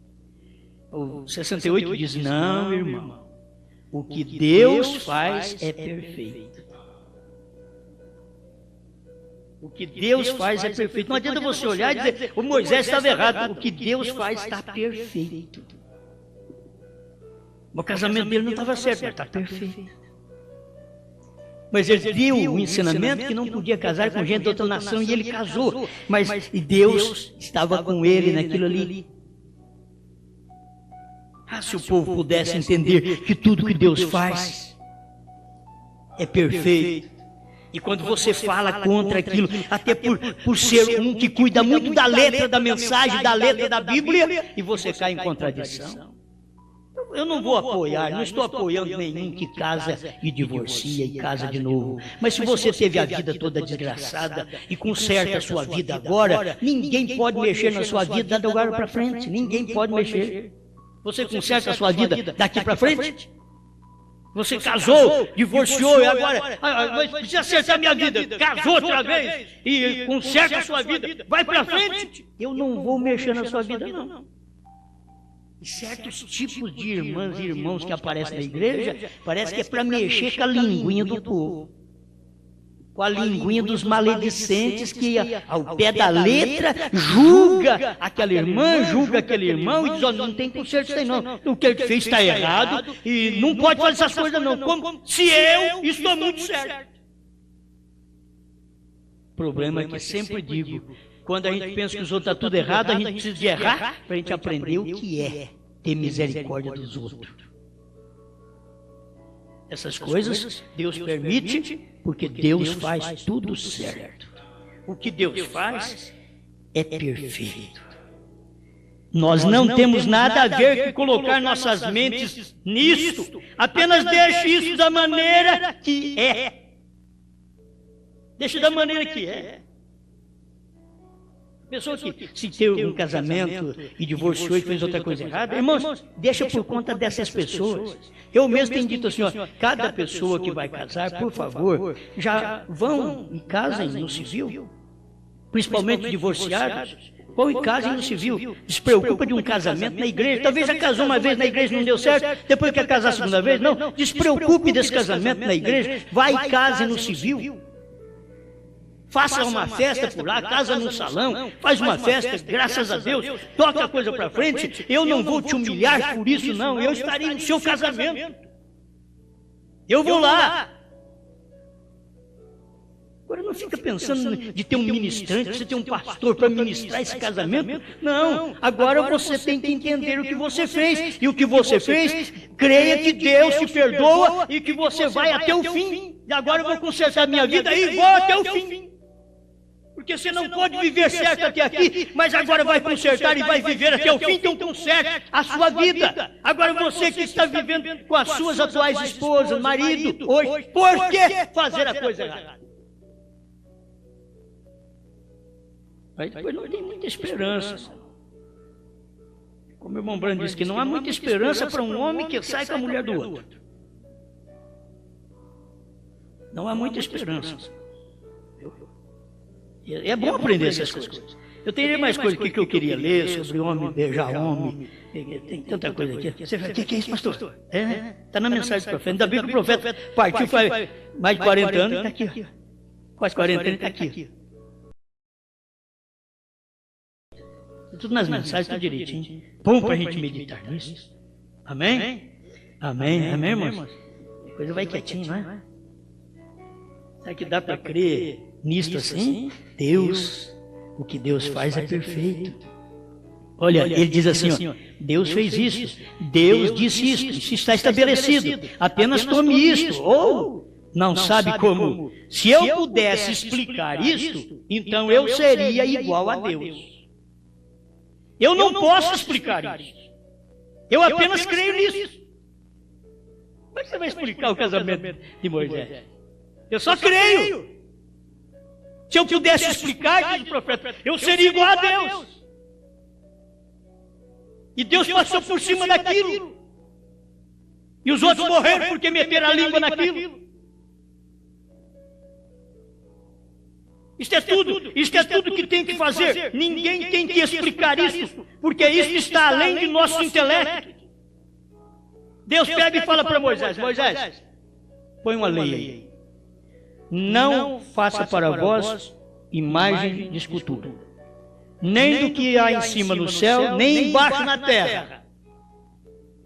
O 68 diz, não, irmão, o que Deus faz é perfeito. O que Deus faz é perfeito. Não adianta você olhar e dizer, o Moisés estava errado. O que Deus faz está perfeito. O casamento dele não estava certo, mas está perfeito. Mas ele deu um ensinamento que não podia casar com gente de outra nação e ele casou. Mas e Deus estava com ele naquilo ali. Ah, se o povo pudesse entender que tudo que Deus faz é perfeito. E quando você fala contra aquilo, até por ser um que cuida muito da letra da mensagem, da letra da Bíblia, e você cai em contradição. Eu não vou apoiar, não estou apoiando nenhum que casa e divorcia e casa de novo. Mas se você teve a vida toda desgraçada e conserta a sua vida agora, ninguém pode mexer na sua vida de agora para frente. Ninguém pode mexer. Você conserta a sua vida daqui para frente? Você casou, divorciou e agora precisa acertar minha vida. Casou outra vez e conserta a sua vida. Vai para frente. Eu não vou mexer na sua vida, não. E certos tipos de irmãs e irmãos que aparecem na igreja, parece que é para mexer com a linguinha do povo. Com a linguinha dos maledicentes que, ao pé da letra, julga aquela irmã, julga aquele irmão e diz, não tem conserto isso aí não. O que ele fez está errado e não pode fazer essas coisas não. Como se eu estou muito certo. O problema é que sempre digo, quando a gente pensa que os outros estão tudo errado, a gente precisa de errar para a gente aprender o que é ter misericórdia dos outros. Essas coisas Deus permite porque Deus faz tudo certo. O que Deus faz é perfeito. Nós não temos nada a ver com colocar nossas mentes nisto. Apenas deixe isso da maneira que é. Deixe da maneira que é. Pessoa que se teve um casamento e divorciou e fez outra coisa errada, irmãos, deixa por conta dessas pessoas. Eu mesmo tenho dito assim, ó, cada pessoa que vai casar, por favor, já vão e casem no civil, principalmente divorciados, vão e casem no civil. Despreocupa de um casamento na igreja. Talvez já casou uma vez na igreja e não deu certo, depois quer casar a segunda vez. Não, despreocupe desse casamento na igreja, vai e case no civil. Faça uma festa por lá, casa num salão, faz uma festa, graças a Deus, toca a coisa para frente. Eu não vou te humilhar por isso, não. Eu estarei no seu casamento. Eu vou lá. Agora não fica pensando de ter um ministrante, de ter um pastor para ministrar esse casamento. Não, agora você tem que entender o que você fez. E o que você fez, creia que Deus te perdoa e que você vai até o fim. E agora eu vou consertar minha vida e vou até o fim. Porque você não pode viver certo até aqui, mas agora vai consertar e vai viver até o fim, então conserte a sua vida. Agora você que está vivendo com as suas atuais esposas, marido, hoje, por que fazer a coisa errada? Aí depois não tem muita esperança. Como o irmão Brando disse que não há muita esperança para um homem que sai com a mulher do outro. Não há muita esperança. É bom aprender essas coisas. Eu teria mais coisas que eu queria ler sobre homem, beijar homem. Tem tanta coisa aqui. Você fala, o que é isso, pastor? Está na mensagem do profeta. Ainda bem que o profeta partiu faz mais de 40 anos e está aqui. Quase 40 anos e está aqui. Tudo nas mensagens, tudo direitinho. Bom para a gente meditar nisso. Amém? Amém, amém, irmãos? A coisa vai quietinho, não é? Será que dá para crer nisto assim? Deus, o que Deus faz é perfeito. Olha, ele diz assim, ó, Deus fez isso, Deus disse isso está estabelecido, apenas tome isto, ou não sabe como. Se eu pudesse explicar isto, então eu seria igual a Deus. Eu não posso explicar isso. Eu apenas creio nisso. Como é que você vai explicar o casamento de Moisés? Eu só creio. Se eu pudesse explicar, diz o profeta, eu seria igual a Deus. E Deus passou por cima daquilo. E os outros morreram porque meteram a língua naquilo. Isto é tudo que tem que fazer. Ninguém tem que explicar isso, porque isso está além de nosso intelecto. Deus pega e fala para Moisés, Moisés, põe uma lei aí. Não faça para vós imagem de escultura, nem do que há em cima no céu, nem embaixo na terra.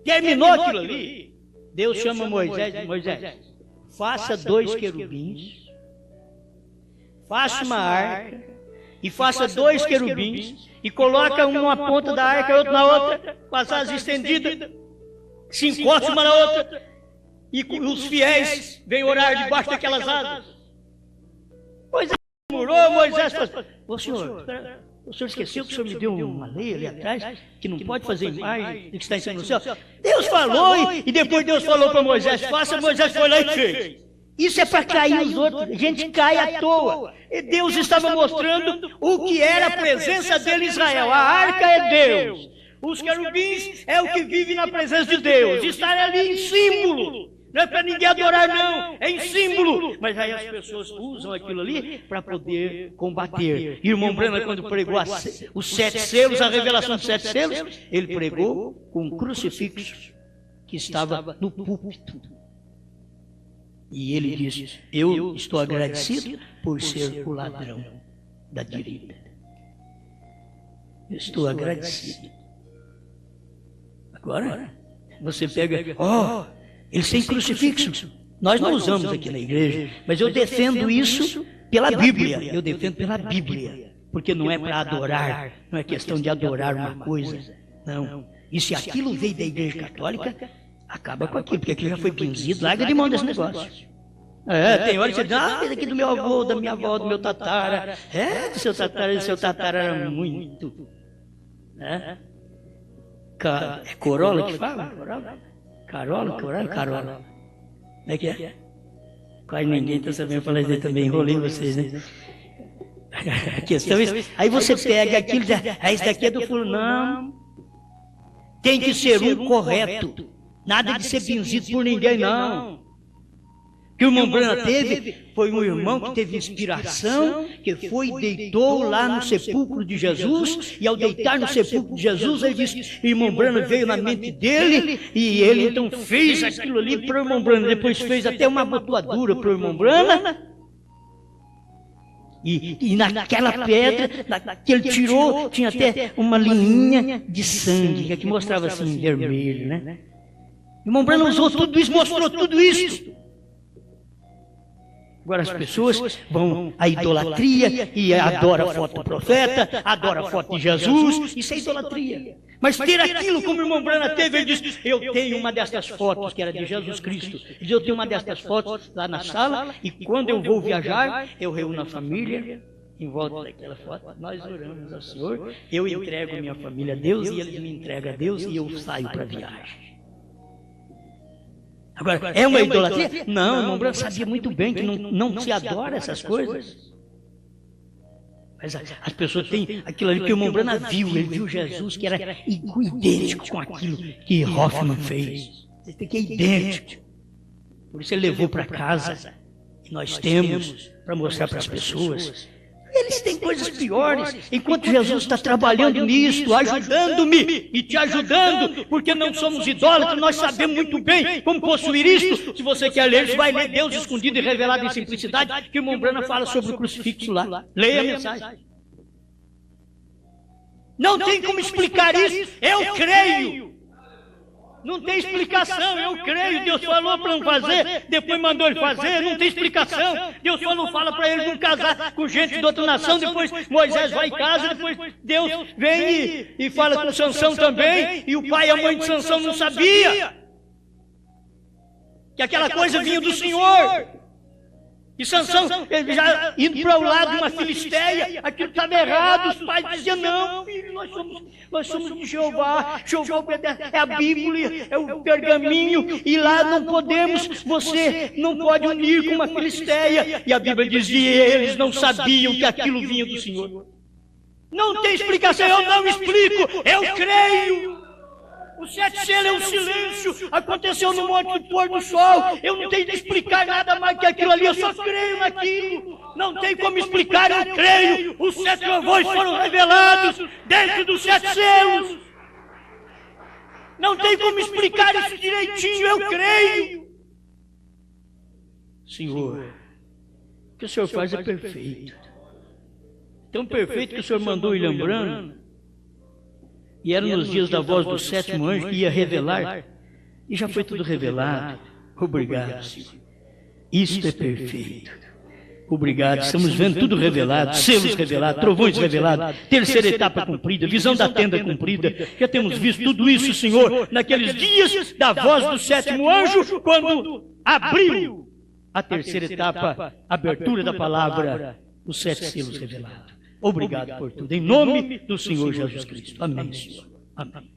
Terminou aquilo ali. Deus chama Moisés, Moisés, faça 2 querubins, faça uma arca, e faça 2 querubins, e coloca um numa ponta da arca e outro na outra, com as asas estendidas, se encosta uma na outra, e os fiéis vêm orar debaixo daquelas asas. Moisés murmurou, Moisés falou, ô senhor, o senhor esqueceu que o senhor me deu uma lei ali atrás, que não pode fazer imagem do que está em cima no céu? Deus falou, e depois Deus falou para Moisés, faça, Moisés foi lá e fez. Isso é para cair os outros, a gente cai à toa. E Deus estava mostrando o que era a presença dele em Israel. A arca é Deus. Os querubins é o que vive na presença de Deus. Estar ali em símbolo. Não é para ninguém adorar, não. É em símbolo. Mas aí as pessoas usam aquilo ali para poder combater. Irmão Branham, quando pregou os 7 selos, a revelação dos 7 selos, ele pregou com um crucifixo que estava no púlpito. E ele diz, eu estou agradecido por ser o ladrão da direita. Eu estou agradecido. Agora, você pega, eles têm crucifixo. Nós não usamos aqui na igreja, mas eu defendo isso pela Bíblia. Eu defendo pela Bíblia. Porque não é para adorar, não é questão de adorar uma coisa. Não. E se aquilo veio da igreja católica, acaba com aquilo, porque aquilo já foi benzido, larga de mão desse negócio. Tem hora que você diz, esse aqui do meu avô, da minha avó, do meu tatara. Do seu tatara era muito. É Corolla que fala? Carola. Como é que é? Quase ninguém está sabendo falar isso também, enrolei vocês, né? A questão é isso. Aí você pega aquilo e diz, isso daqui é do fulano. Não. Tem que ser um correto. Nada de ser benzido por ninguém, não. O que o irmão Branham teve foi um irmão que teve inspiração, que foi e deitou lá no sepulcro de Jesus, e ao deitar no sepulcro de Jesus, ele disse, o irmão Branham veio na mente dele, e ele então fez aquilo ali para o irmão Branham, depois fez até uma abotoadura para o irmão Branham, e naquela pedra que ele tirou, tinha até uma linha de sangue, que mostrava assim, vermelho, né? O irmão Branham usou tudo isso, mostrou tudo isso. Agora as pessoas vão à idolatria e adoram a foto do profeta, adoram a foto de Jesus, isso é idolatria. Mas ter aquilo como o irmão Branham teve, ele disse, eu tenho uma destas fotos, que era de Jesus Cristo, ele disse, eu tenho uma destas fotos lá na sala, e quando eu vou viajar, eu reúno a família, em volta daquela foto, nós oramos ao Senhor, eu entrego minha família a Deus, e eles me entregam a Deus, e eu saio para a viagem. Agora, é uma idolatria? Não, o irmão Branham sabia muito bem que não se adora essas coisas. Mas as pessoas têm aquilo ali que o irmão Branham viu, ele viu Jesus que era idêntico com aquilo que Hoffman fez. Que é idêntico. Por isso ele levou para casa, e nós temos para mostrar para as pessoas. Eles têm coisas piores, enquanto Jesus está trabalhando nisso, ajudando-me e te ajudando, porque não somos idólatras, nós sabemos muito bem como possuir isto. Se você quer ler, você vai ler Deus escondido e revelado em simplicidade, que o irmão Branham fala sobre o crucifixo lá. Leia a mensagem. Não tem como explicar isso, eu creio. Não tem explicação, eu creio. Deus falou para não fazer, depois mandou ele fazer, não tem explicação. Deus fala para ele não casar com gente de outra nação, depois Moisés vai em casa, depois Deus vem e fala com Sansão também, e o pai e a mãe de Sansão não sabia que aquela coisa vinha do Senhor. E Sansão, ele já indo para o lado de uma filisteia, aquilo estava errado, os pais diziam, não, filho, nós somos de Jeová, Jeová obedece, é a Bíblia, é o pergaminho, e lá não podemos, você não pode unir com uma filisteia. E a Bíblia dizia, eles não sabiam que aquilo vinha do Senhor. Não tem explicação, eu não explico, eu creio. O 7 selos é um silêncio, aconteceu no monte do pôr do sol, eu não tenho de explicar nada mais que aquilo ali, eu só creio naquilo, não tem como explicar, eu creio, os 7 trovões foram revelados dentro dos 7 selos, não tem como explicar isso direitinho, eu creio. Senhor, o que o Senhor faz é perfeito, tão perfeito que o Senhor mandou William Branham, e era nos dias da voz do 7º anjo que ia revelar, e já foi tudo revelado. Obrigado, Senhor. Isto é perfeito. Obrigado, estamos vendo tudo revelado, selos revelados, trovões revelados, terceira etapa cumprida, visão da tenda cumprida. Já temos visto tudo isso, Senhor, naqueles dias da voz do 7º anjo, quando abriu a terceira etapa, a abertura da palavra, os 7 selos revelados. Obrigado por tudo. Em nome do Senhor Jesus Cristo. Amém, Senhor. Amém.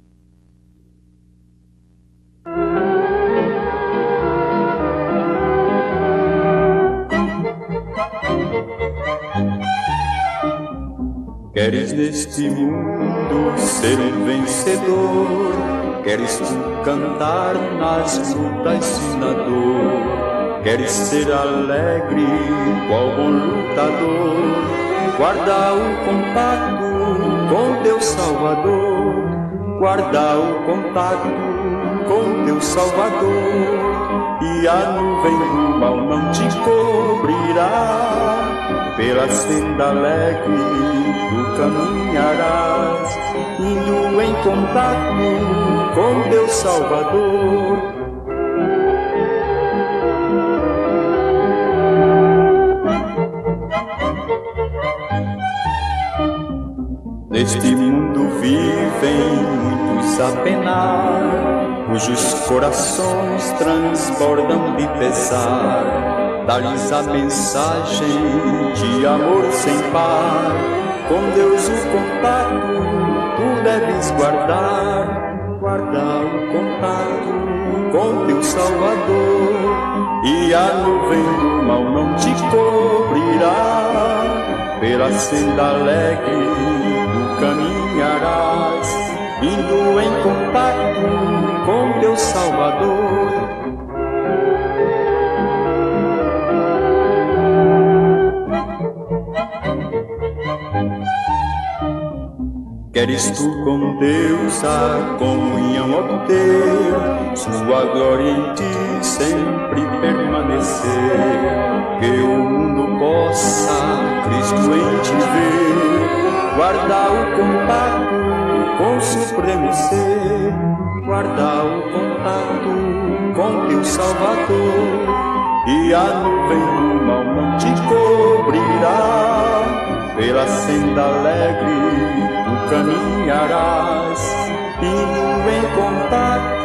Queres neste mundo ser um vencedor? Queres tu cantar nas lutas e na dor? Queres ser alegre qual bom lutador? Guarda o contato com teu Salvador, guarda o contato com teu Salvador, e a nuvem do mal não te cobrirá, pela senda alegre tu caminharás, indo em contato com teu Salvador. Neste mundo vivem muitos a penar, cujos corações transbordam de pesar. Dá-lhes a mensagem de amor sem par, com Deus o contato tu deves guardar. Guarda o contato com teu Salvador, e a nuvem do mal não te cobrirá, pela senda alegre caminharás, indo em contato com teu Salvador. Queres tu com Deus a comunhão obter, sua glória em ti sempre permanecer, que o mundo possa Cristo em te ver. Guarda o contato com o supremo ser, guarda o contato com teu Salvador, e a nuvem do mal não te cobrirá, pela senda alegre tu caminharás, indo em contato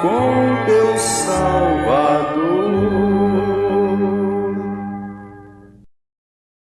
com teu Salvador.